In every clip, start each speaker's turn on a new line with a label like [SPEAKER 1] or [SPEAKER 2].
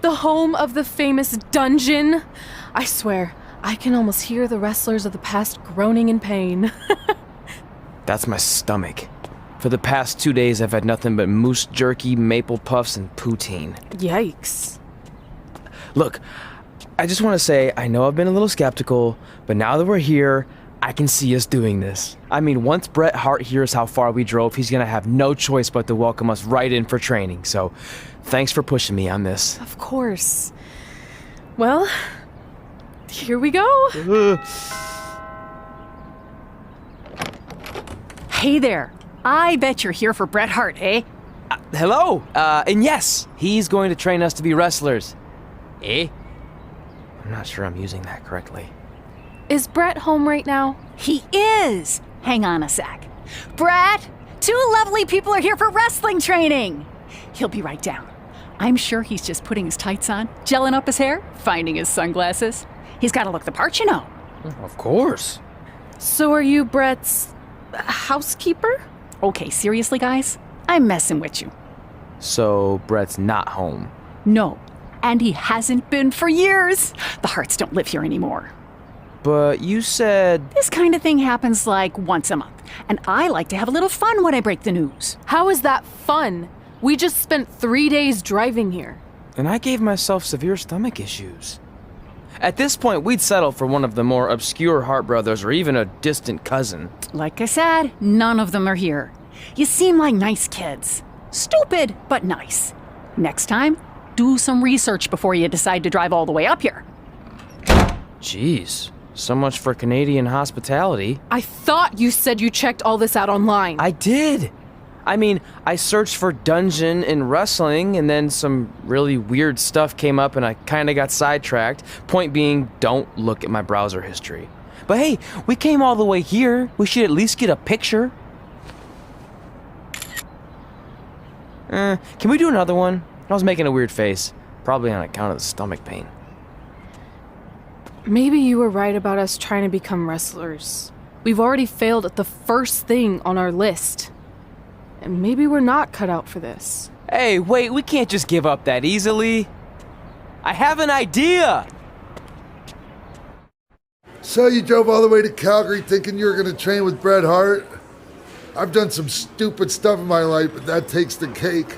[SPEAKER 1] The home of the famous dungeon. I swear, I can almost hear the wrestlers of the past groaning in pain.
[SPEAKER 2] That's my stomach. For the past 2 days, I've had nothing but moose jerky, maple puffs, and poutine.
[SPEAKER 1] Yikes.
[SPEAKER 2] Look, I just want to say, I know I've been a little skeptical, but now that we're here, I can see us doing this. I mean, once Bret Hart hears how far we drove, he's gonna have no choice but to welcome us right in for training. So, thanks for pushing me on this.
[SPEAKER 1] Of course. Well, here we go.
[SPEAKER 3] Hey there. I bet you're here for Bret Hart, eh?
[SPEAKER 2] Hello, and yes, he's going to train us to be wrestlers. Eh? I'm not sure I'm using that correctly.
[SPEAKER 1] Is Bret home right now?
[SPEAKER 3] He is! Hang on a sec. Bret, 2 lovely people are here for wrestling training. He'll be right down. I'm sure he's just putting his tights on, gelling up his hair, finding his sunglasses. He's got to look the part, you know.
[SPEAKER 2] Of course.
[SPEAKER 1] So are you Bret's housekeeper?
[SPEAKER 3] Okay, seriously, guys? I'm messing with you.
[SPEAKER 2] So, Bret's not home.
[SPEAKER 3] No, and he hasn't been for years. The Harts don't live here anymore.
[SPEAKER 2] But you said...
[SPEAKER 3] This kind of thing happens like once a month, and I like to have a little fun when I break the news.
[SPEAKER 1] How is that fun? We just spent 3 days driving here.
[SPEAKER 2] And I gave myself severe stomach issues. At this point, we'd settle for one of the more obscure Hart brothers or even a distant cousin.
[SPEAKER 3] Like I said, none of them are here. You seem like nice kids. Stupid, but nice. Next time, do some research before you decide to drive all the way up here.
[SPEAKER 2] Jeez, so much for Canadian hospitality.
[SPEAKER 1] I thought you said you checked all this out online.
[SPEAKER 2] I did. I mean, I searched for dungeon and wrestling, and then some really weird stuff came up and I kinda got sidetracked. Point being, don't look at my browser history. But hey, we came all the way here. We should at least get a picture. Can we do another one? I was making a weird face. Probably on account of the stomach pain.
[SPEAKER 1] Maybe you were right about us trying to become wrestlers. We've already failed at the first thing on our list. And maybe we're not cut out for this.
[SPEAKER 2] Hey, wait, we can't just give up that easily. I have an idea!
[SPEAKER 4] So you drove all the way to Calgary thinking you were going to train with Bret Hart? I've done some stupid stuff in my life, but that takes the cake.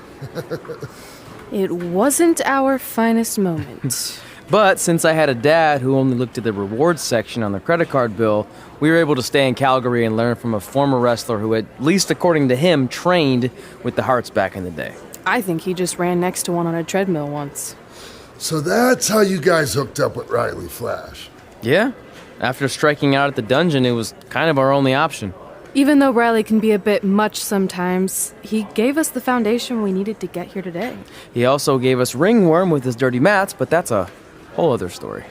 [SPEAKER 1] It wasn't our finest moment.
[SPEAKER 2] But since I had a dad who only looked at the rewards section on the credit card bill, we were able to stay in Calgary and learn from a former wrestler who, at least according to him, trained with the Harts back in the day.
[SPEAKER 1] I think he just ran next to one on a treadmill once.
[SPEAKER 4] So that's how you guys hooked up with Riley Flash.
[SPEAKER 2] Yeah. After striking out at the dungeon, it was kind of our only option.
[SPEAKER 1] Even though Riley can be a bit much sometimes, he gave us the foundation we needed to get here today.
[SPEAKER 2] He also gave us ringworm with his dirty mats, but that's a whole other story.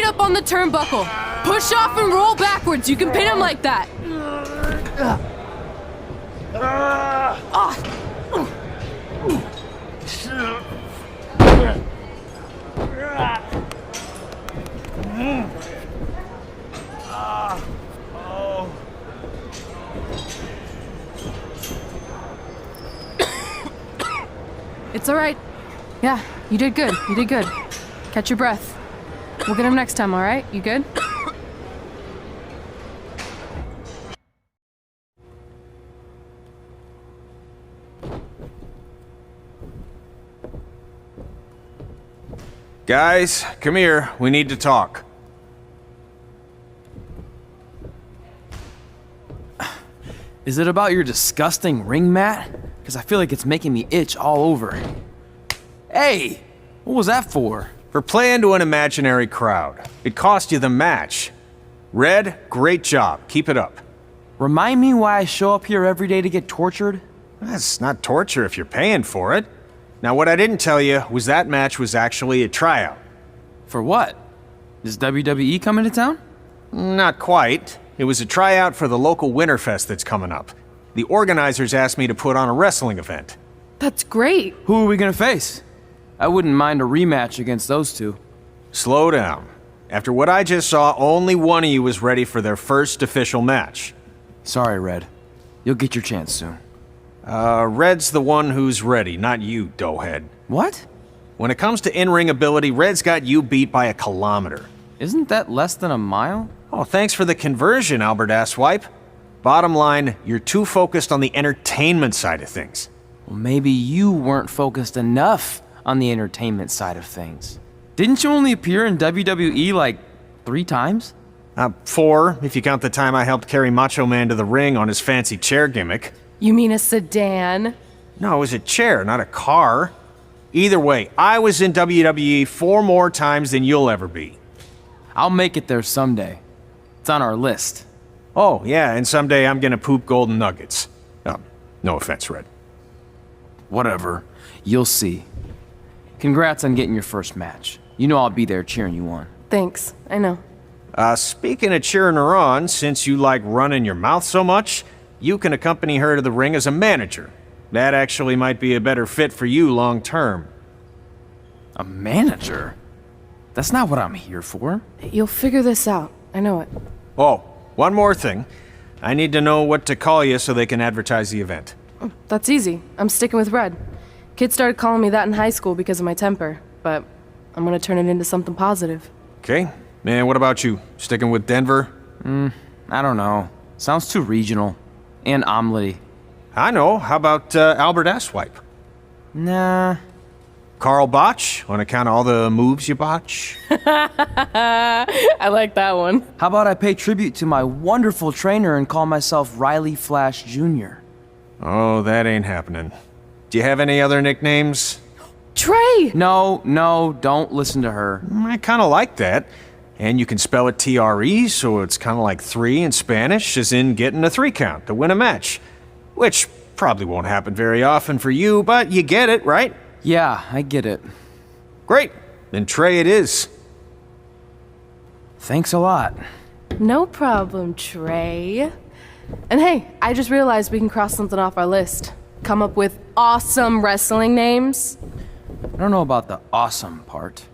[SPEAKER 1] feet up on the turnbuckle. Push off and roll backwards. You can pin him like that. It's all right. Yeah, you did good. You did good. Catch your breath. We'll get him next time, all right? You good?
[SPEAKER 5] Guys, come here. We need to talk.
[SPEAKER 2] Is it about your disgusting ring mat? Because I feel like it's making me itch all over. Hey! What was that for?
[SPEAKER 5] For playing to an imaginary crowd. It cost you the match. Red, great job. Keep it up.
[SPEAKER 2] Remind me why I show up here every day to get tortured?
[SPEAKER 5] That's not torture if you're paying for it. Now, what I didn't tell you was that match was actually a tryout.
[SPEAKER 2] For what? Is WWE coming to town?
[SPEAKER 5] Not quite. It was a tryout for the local Winterfest that's coming up. The organizers asked me to put on a wrestling event.
[SPEAKER 1] That's great.
[SPEAKER 2] Who are we gonna face? I wouldn't mind a rematch against those two.
[SPEAKER 5] Slow down. After what I just saw, only one of you was ready for their first official match.
[SPEAKER 2] Sorry, Red. You'll get your chance soon.
[SPEAKER 5] Red's the one who's ready, not you, doughhead.
[SPEAKER 2] What?
[SPEAKER 5] When it comes to in-ring ability, Red's got you beat by a kilometer.
[SPEAKER 2] Isn't that less than a mile?
[SPEAKER 5] Oh, thanks for the conversion, Albert Asswipe. Bottom line, you're too focused on the entertainment side of things.
[SPEAKER 2] Well, maybe you weren't focused enough on the entertainment side of things. Didn't you only appear in WWE like 3 times?
[SPEAKER 5] 4, if you count the time I helped carry Macho Man to the ring on his fancy chair gimmick.
[SPEAKER 1] You mean a sedan?
[SPEAKER 5] No, it was a chair, not a car. Either way, I was in WWE 4 more times than you'll ever be.
[SPEAKER 2] I'll make it there someday. It's on our list.
[SPEAKER 5] Oh, yeah, and someday I'm gonna poop golden nuggets. No offense, Red.
[SPEAKER 2] Whatever. You'll see. Congrats on getting your first match. You know I'll be there cheering you on.
[SPEAKER 1] Thanks. I know.
[SPEAKER 5] Speaking of cheering her on, since you like running your mouth so much, you can accompany her to the ring as a manager. That actually might be a better fit for you long term.
[SPEAKER 2] A manager? That's not what I'm here for.
[SPEAKER 1] You'll figure this out. I know it.
[SPEAKER 5] Oh, one more thing. I need to know what to call you so they can advertise the event.
[SPEAKER 1] That's easy. I'm sticking with Red. Kids started calling me that in high school because of my temper, but I'm gonna turn it into something positive.
[SPEAKER 5] Okay. Man, what about you? Sticking with Denver?
[SPEAKER 2] I don't know. Sounds too regional. And omelety.
[SPEAKER 5] I know. How about Albert Asswipe?
[SPEAKER 2] Nah.
[SPEAKER 5] Carl Botch, on account of all the moves you botch?
[SPEAKER 1] I like that one.
[SPEAKER 2] How about I pay tribute to my wonderful trainer and call myself Riley Flash Jr.?
[SPEAKER 5] Oh, that ain't happening. Do you have any other nicknames?
[SPEAKER 1] Trey!
[SPEAKER 2] No, don't listen to her.
[SPEAKER 5] I kind of like that. And you can spell it T-R-E, so it's kind of like 3 in Spanish, as in getting a 3 count to win a match. Which probably won't happen very often for you, but you get it, right?
[SPEAKER 2] Yeah, I get it.
[SPEAKER 5] Great. Then Trey it is.
[SPEAKER 2] Thanks a lot.
[SPEAKER 1] No problem, Trey. And hey, I just realized we can cross something off our list. Come up with awesome wrestling names.
[SPEAKER 2] I don't know about the awesome part.